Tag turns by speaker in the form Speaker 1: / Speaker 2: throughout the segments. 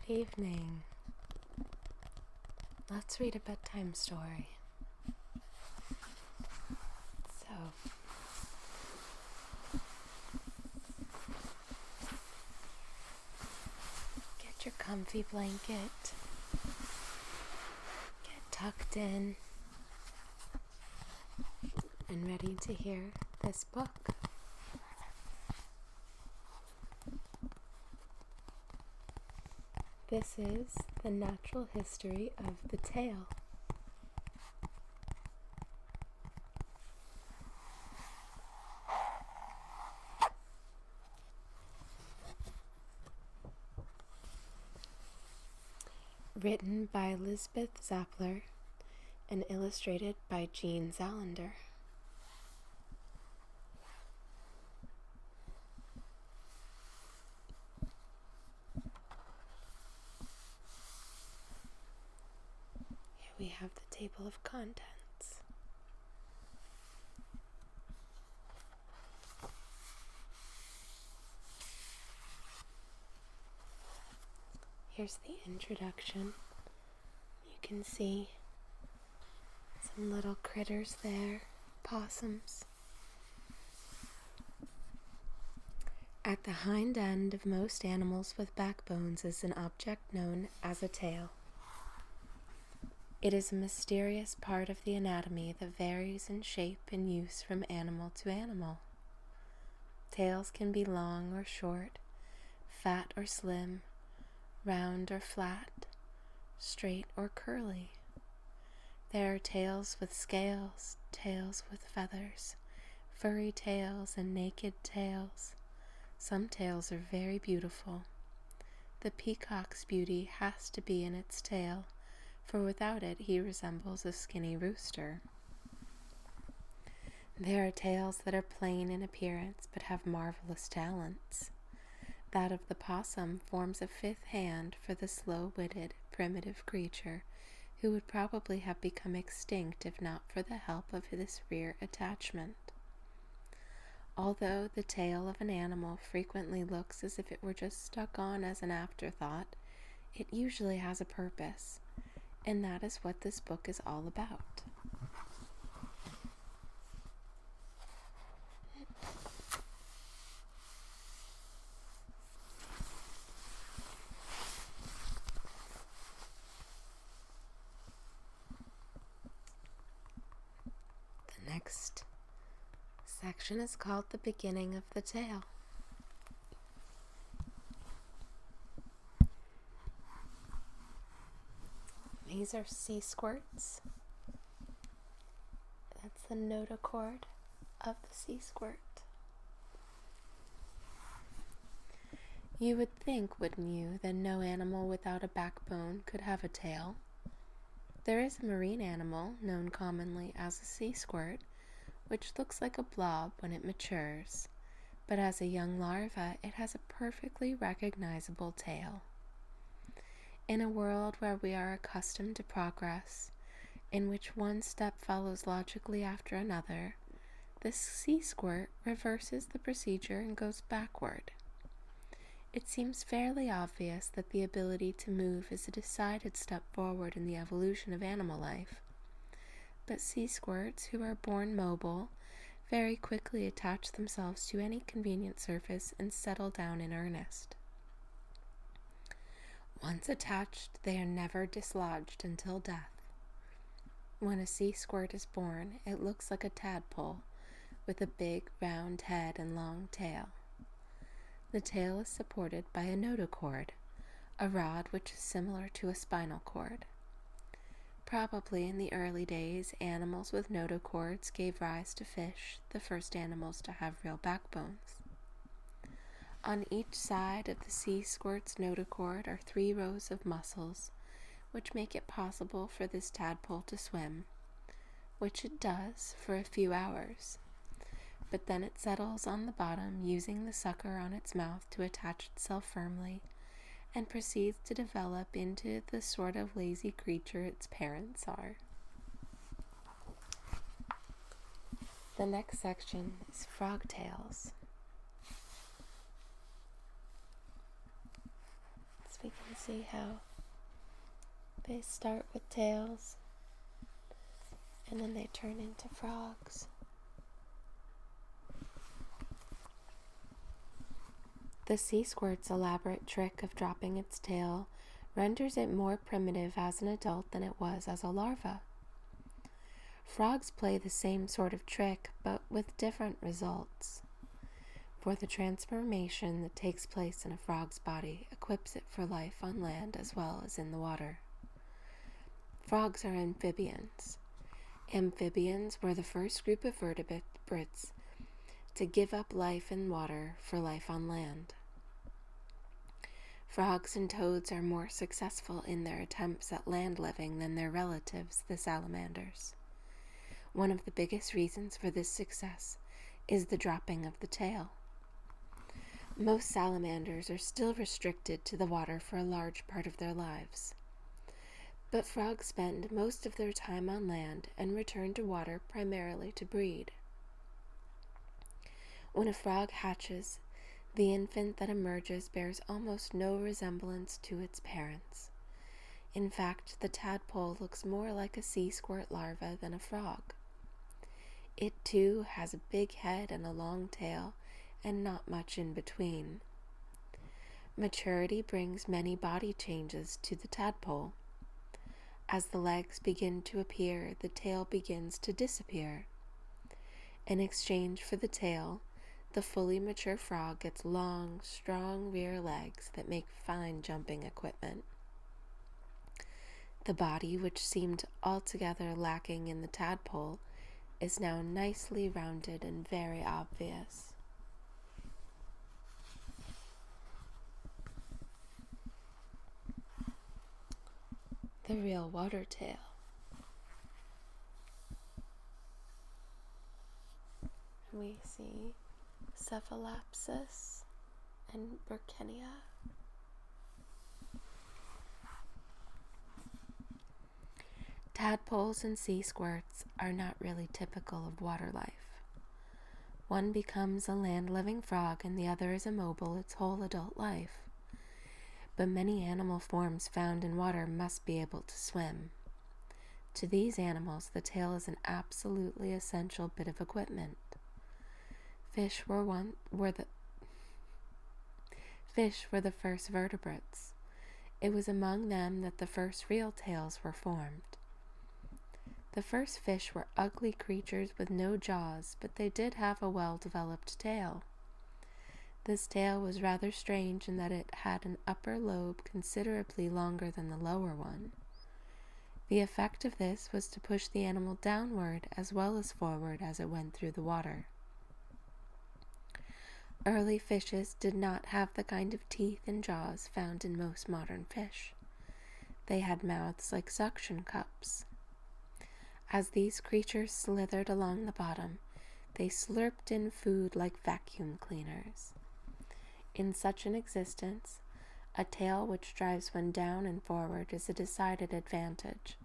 Speaker 1: Good evening. Let's read a bedtime story. So, get your comfy blanket, get tucked in, and ready to hear this book. This is The Natural History of the Tail. Written by Lisbeth Zappler and illustrated by Jean Zalander. We have the table of contents. Here's the introduction. You can see some little critters there, possums. At the hind end of most animals with backbones is an object known as a tail. It is a mysterious part of the anatomy that varies in shape and use from animal to animal. Tails can be long or short, fat or slim, round or flat, straight or curly. There are tails with scales, tails with feathers, furry tails, and naked tails. Some tails are very beautiful. The peacock's beauty has to be in its tail, for without it he resembles a skinny rooster. There are tails that are plain in appearance but have marvelous talents. That of the possum forms a fifth hand for the slow-witted, primitive creature who would probably have become extinct if not for the help of this rear attachment. Although the tail of an animal frequently looks as if it were just stuck on as an afterthought, it usually has a purpose. And that is what this book is all about. The next section is called The Beginning of the Tale. These are sea squirts. That's the notochord of the sea squirt. You would think, wouldn't you, that no animal without a backbone could have a tail? There is a marine animal known commonly as a sea squirt, which looks like a blob when it matures, but as a young larva it has a perfectly recognizable tail. In a world where we are accustomed to progress, in which one step follows logically after another, the sea squirt reverses the procedure and goes backward. It seems fairly obvious that the ability to move is a decided step forward in the evolution of animal life. But sea squirts, who are born mobile, very quickly attach themselves to any convenient surface and settle down in earnest. Once attached, they are never dislodged until death. When a sea squirt is born, it looks like a tadpole with a big round head and long tail. The tail is supported by a notochord, a rod which is similar to a spinal cord. Probably in the early days, animals with notochords gave rise to fish, the first animals to have real backbones. On each side of the sea squirt's notochord are 3 rows of muscles, which make it possible for this tadpole to swim, which it does for a few hours. But then it settles on the bottom, using the sucker on its mouth to attach itself firmly, and proceeds to develop into the sort of lazy creature its parents are. The next section is Frogtails. It's we can see how they start with tails and then they turn into frogs. The sea squirt's elaborate trick of dropping its tail renders it more primitive as an adult than it was as a larva. Frogs play the same sort of trick, but with different results. For the transformation that takes place in a frog's body equips it for life on land as well as in the water. Frogs are amphibians. Amphibians were the first group of vertebrates to give up life in water for life on land. Frogs and toads are more successful in their attempts at land living than their relatives, the salamanders. One of the biggest reasons for this success is the dropping of the tail. Most salamanders are still restricted to the water for a large part of their lives. But frogs spend most of their time on land and return to water primarily to breed. When a frog hatches, the infant that emerges bears almost no resemblance to its parents. In fact, the tadpole looks more like a sea squirt larva than a frog. It too has a big head and a long tail, and not much in between. Maturity brings many body changes to the tadpole. As the legs begin to appear, the tail begins to disappear. In exchange for the tail, the fully mature frog gets long, strong rear legs that make fine jumping equipment. The body, which seemed altogether lacking in the tadpole, is now nicely rounded and very obvious. The real water tail. We see Cephalopsis and Burkenia. Tadpoles and sea squirts are not really typical of water life. One becomes a land-living frog and the other is immobile its whole adult life. But many animal forms found in water must be able to swim. To these animals, the tail is an absolutely essential bit of equipment. Fish were the first vertebrates. It was among them that the first real tails were formed. The first fish were ugly creatures with no jaws, but they did have a well-developed tail. This tail was rather strange in that it had an upper lobe considerably longer than the lower one. The effect of this was to push the animal downward as well as forward as it went through the water. Early fishes did not have the kind of teeth and jaws found in most modern fish. They had mouths like suction cups. As these creatures slithered along the bottom, they slurped in food like vacuum cleaners. In such an existence, a tail which drives one down and forward is a decided advantage,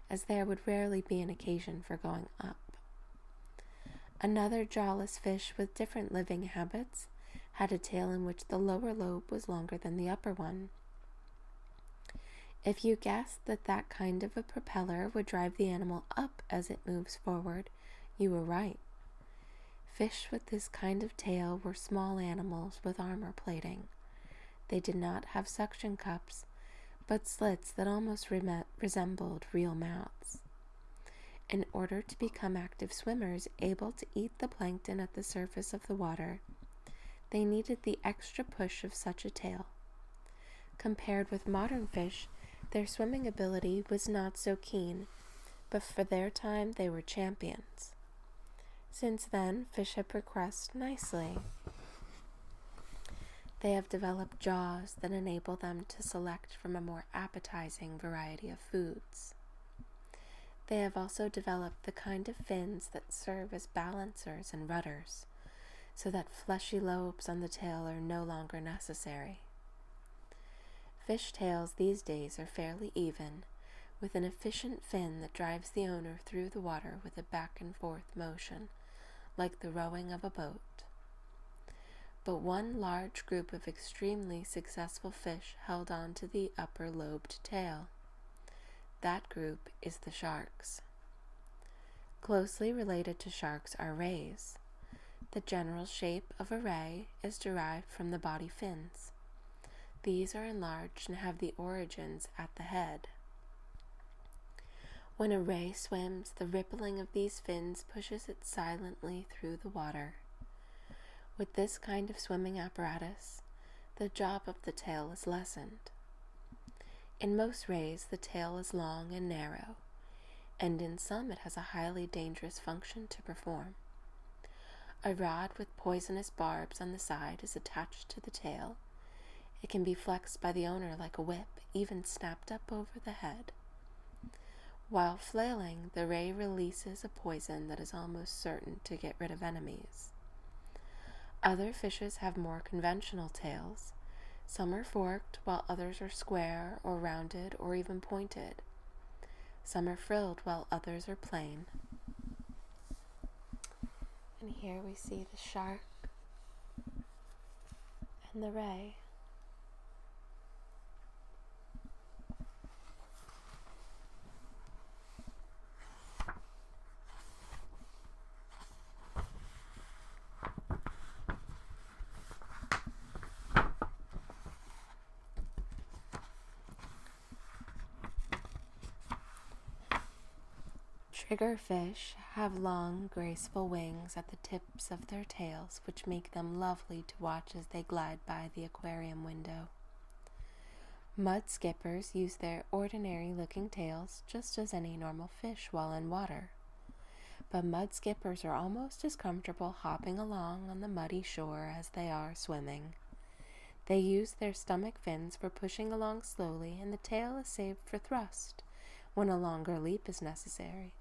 Speaker 1: as there would rarely be an occasion for going up. Another jawless fish with different living habits had a tail in which the lower lobe was longer than the upper one. If you guessed that that kind of a propeller would drive the animal up as it moves forward, you were right. Fish with this kind of tail were small animals with armor plating. They did not have suction cups, but slits that almost resembled real mouths. In order to become active swimmers able to eat the plankton at the surface of the water, they needed the extra push of such a tail. Compared with modern fish, their swimming ability was not so keen, but for their time they were champions. Since then, fish have progressed nicely. They have developed jaws that enable them to select from a more appetizing variety of foods. They have also developed the kind of fins that serve as balancers and rudders, so that fleshy lobes on the tail are no longer necessary. Fish tails these days are fairly even, with an efficient fin that drives the owner through the water with a back and forth motion, like the rowing of a boat. but one large group of extremely successful fish held on to the upper lobed tail. That group is the sharks. Closely related to sharks are rays. The general shape of a ray is derived from the body fins. These are enlarged and have the origins at the head. When a ray swims, the rippling of these fins pushes it silently through the water. With this kind of swimming apparatus, the job of the tail is lessened. In most rays, the tail is long and narrow, and in some it has a highly dangerous function to perform. A rod with poisonous barbs on the side is attached to the tail. It can be flexed by the owner like a whip, even snapped up over the head. While flailing, the ray releases a poison that is almost certain to get rid of enemies. Other fishes have more conventional tails. Some are forked, while others are square or rounded or even pointed. Some are frilled, while others are plain. And here we see the shark and the ray. Triggerfish have long, graceful wings at the tips of their tails, which make them lovely to watch as they glide by the aquarium window. Mud skippers use their ordinary-looking tails just as any normal fish while in water. But mud skippers are almost as comfortable hopping along on the muddy shore as they are swimming. They use their stomach fins for pushing along slowly, and the tail is saved for thrust when a longer leap is necessary.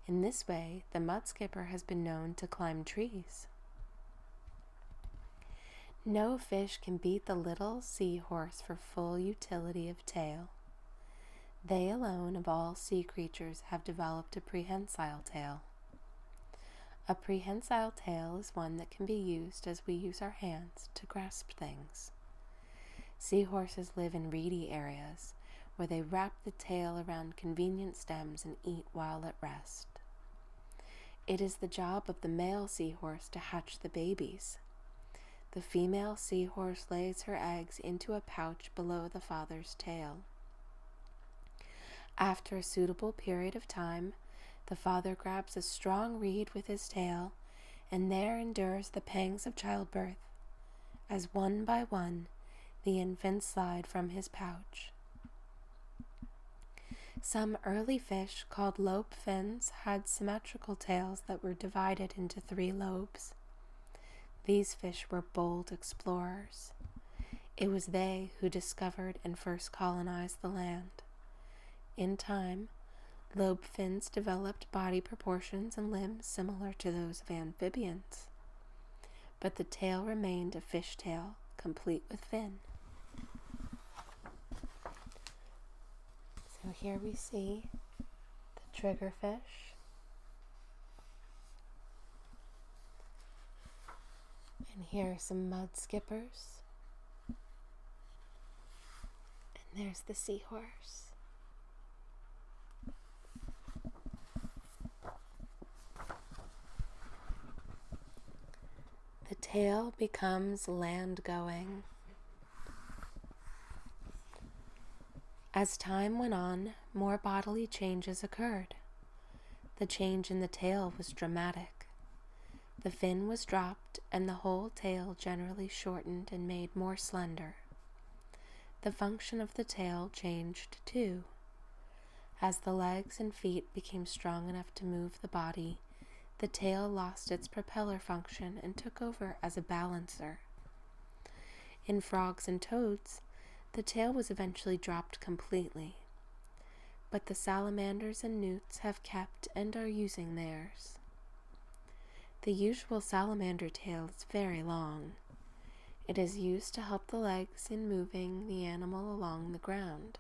Speaker 1: In this way, the mud skipper has been known to climb trees. No fish can beat the little seahorse for full utility of tail. They alone of all sea creatures have developed a prehensile tail. A prehensile tail is one that can be used as we use our hands to grasp things. Seahorses live in reedy areas where they wrap the tail around convenient stems and eat while at rest. It is the job of the male seahorse to hatch the babies. The female seahorse lays her eggs into a pouch below the father's tail. After a suitable period of time, the father grabs a strong reed with his tail and there endures the pangs of childbirth, as one by one the infants slide from his pouch. Some early fish, called lobe fins, had symmetrical tails that were divided into 3 lobes. These fish were bold explorers. It was they who discovered and first colonized the land. In time, lobe fins developed body proportions and limbs similar to those of amphibians. But the tail remained a fish tail, complete with fin. So here we see the triggerfish, and here are some mud skippers, and there's the seahorse. The tail becomes land-going. As time went on, more bodily changes occurred. The change in the tail was dramatic. The fin was dropped, and the whole tail generally shortened and made more slender. The function of the tail changed too. As the legs and feet became strong enough to move the body, the tail lost its propeller function and took over as a balancer. In frogs and toads, the tail was eventually dropped completely, but the salamanders and newts have kept and are using theirs. The usual salamander tail is very long. It is used to help the legs in moving the animal along the ground.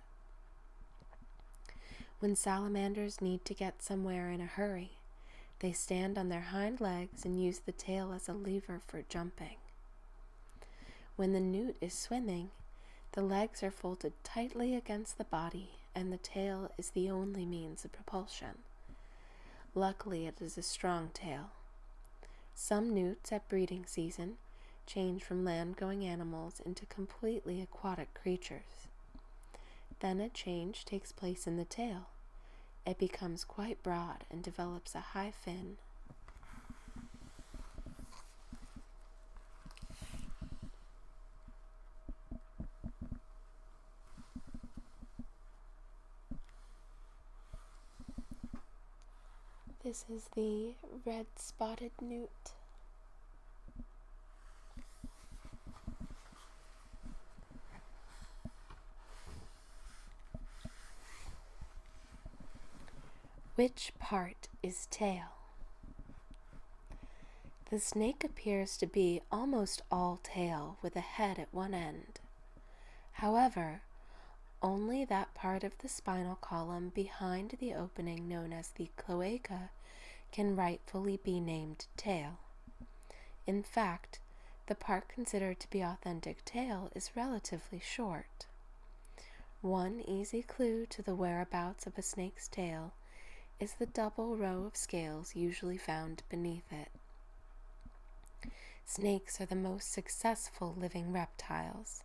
Speaker 1: When salamanders need to get somewhere in a hurry, they stand on their hind legs and use the tail as a lever for jumping. When the newt is swimming, the legs are folded tightly against the body, and the tail is the only means of propulsion. Luckily, it is a strong tail. Some newts at breeding season change from land-going animals into completely aquatic creatures. Then a change takes place in the tail. It becomes quite broad and develops a high fin. This is the red spotted newt. Which part is tail? The snake appears to be almost all tail with a head at one end. However, only that part of the spinal column behind the opening known as the cloaca can rightfully be named tail. In fact, the part considered to be authentic tail is relatively short. One easy clue to the whereabouts of a snake's tail is the double row of scales usually found beneath it. Snakes are the most successful living reptiles.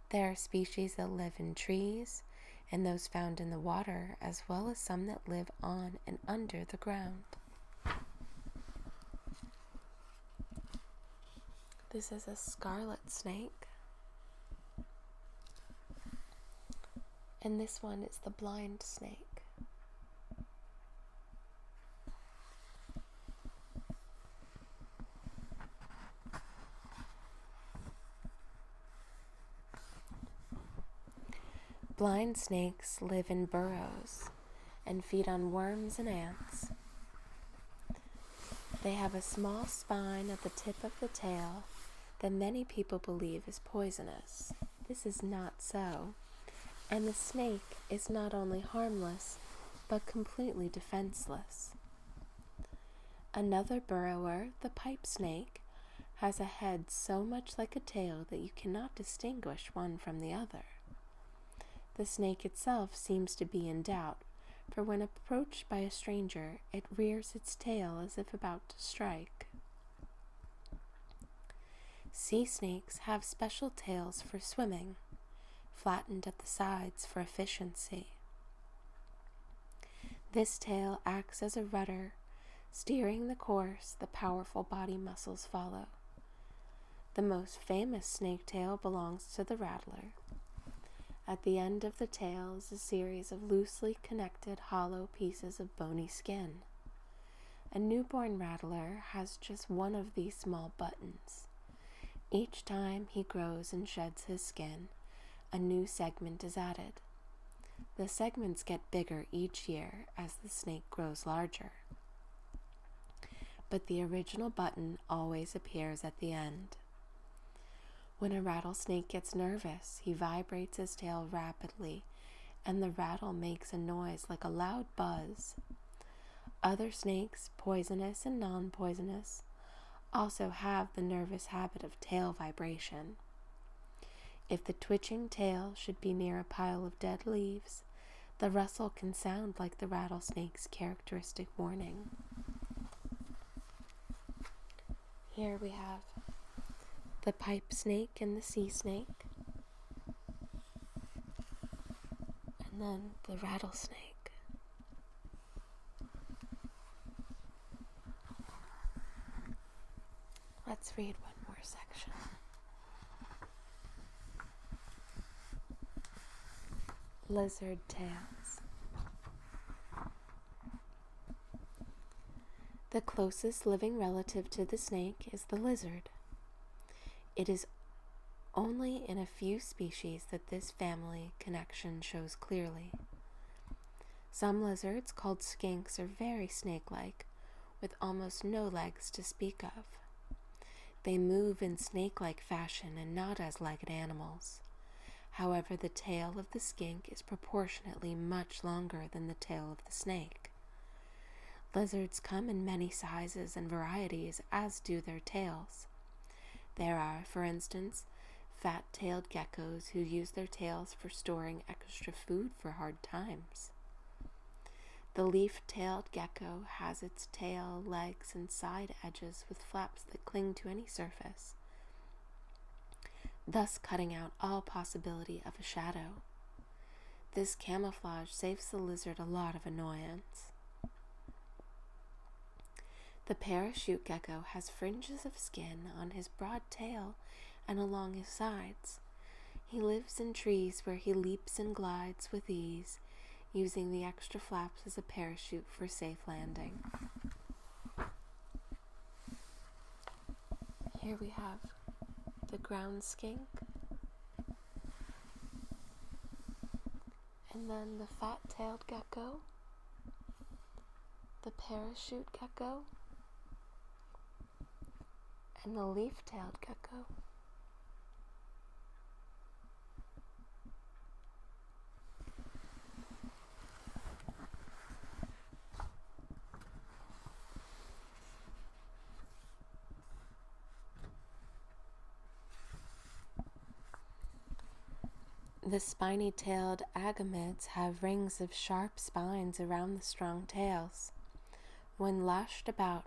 Speaker 1: There are species that live in trees, and those found in the water, as well as some that live on and under the ground. This is a scarlet snake, and this one is the blind snake. Blind snakes live in burrows and feed on worms and ants. They have a small spine at the tip of the tail that many people believe is poisonous. This is not so, and the snake is not only harmless, but completely defenseless. Another burrower, the pipe snake, has a head so much like a tail that you cannot distinguish one from the other. The snake itself seems to be in doubt, for when approached by a stranger, it rears its tail as if about to strike. Sea snakes have special tails for swimming, flattened at the sides for efficiency. This tail acts as a rudder, steering the course the powerful body muscles follow. The most famous snake tail belongs to the rattler. At the end of the tail is a series of loosely connected hollow pieces of bony skin. A newborn rattler has just one of these small buttons. Each time he grows and sheds his skin, a new segment is added. The segments get bigger each year as the snake grows larger. But the original button always appears at the end. When a rattlesnake gets nervous, he vibrates his tail rapidly, and the rattle makes a noise like a loud buzz. Other snakes, poisonous and non-poisonous, also have the nervous habit of tail vibration. If the twitching tail should be near a pile of dead leaves, the rustle can sound like the rattlesnake's characteristic warning. Here we have the pipe snake and the sea snake, and then the rattlesnake. Let's read one more section. Lizard tails. The closest living relative to the snake is the lizard. It is only in a few species that this family connection shows clearly. Some lizards, called skinks, are very snake-like, with almost no legs to speak of. They move in snake-like fashion and not as legged animals. However, the tail of the skink is proportionately much longer than the tail of the snake. Lizards come in many sizes and varieties, as do their tails. There are, for instance, fat-tailed geckos who use their tails for storing extra food for hard times. The leaf-tailed gecko has its tail, legs, and side edges with flaps that cling to any surface, thus cutting out all possibility of a shadow. This camouflage saves the lizard a lot of annoyance. The parachute gecko has fringes of skin on his broad tail and along his sides. He lives in trees where he leaps and glides with ease, using the extra flaps as a parachute for safe landing. Here we have the ground skink, and then the fat-tailed gecko, the parachute gecko, and the leaf-tailed gecko. The spiny-tailed agamids have rings of sharp spines around the strong tails. When lashed about,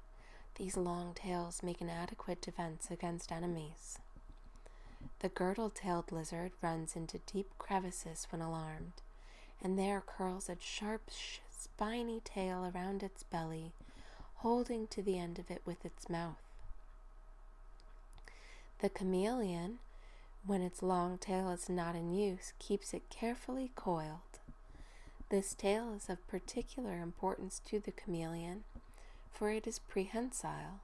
Speaker 1: these long tails make an adequate defense against enemies. The girdle-tailed lizard runs into deep crevices when alarmed, and there curls a sharp, spiny tail around its belly, holding to the end of it with its mouth. The chameleon, when its long tail is not in use, keeps it carefully coiled. This tail is of particular importance to the chameleon, for it is prehensile.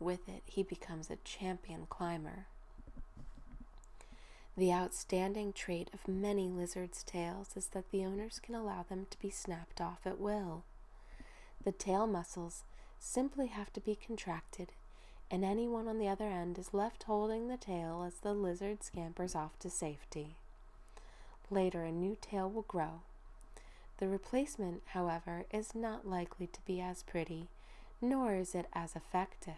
Speaker 1: With it, he becomes a champion climber. The outstanding trait of many lizards' tails is that the owners can allow them to be snapped off at will. The tail muscles simply have to be contracted, and anyone on the other end is left holding the tail as the lizard scampers off to safety. Later, a new tail will grow. The replacement, however, is not likely to be as pretty, nor is it as effective.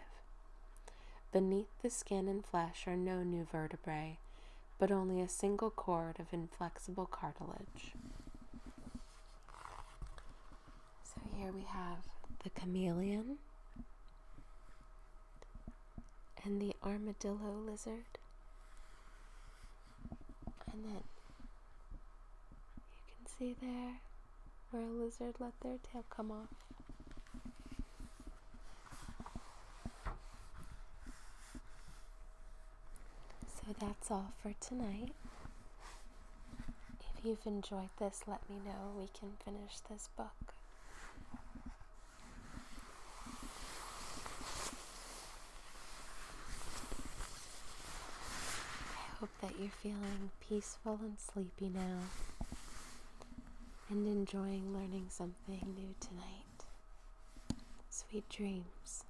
Speaker 1: Beneath the skin and flesh are no new vertebrae, but only a single cord of inflexible cartilage. So here we have the chameleon and the armadillo lizard, and then you can see there where a lizard let their tail come off. So that's all for tonight. If you've enjoyed this, let me know. We can finish this book. I hope that you're feeling peaceful and sleepy now, and enjoying learning something new tonight. Sweet dreams.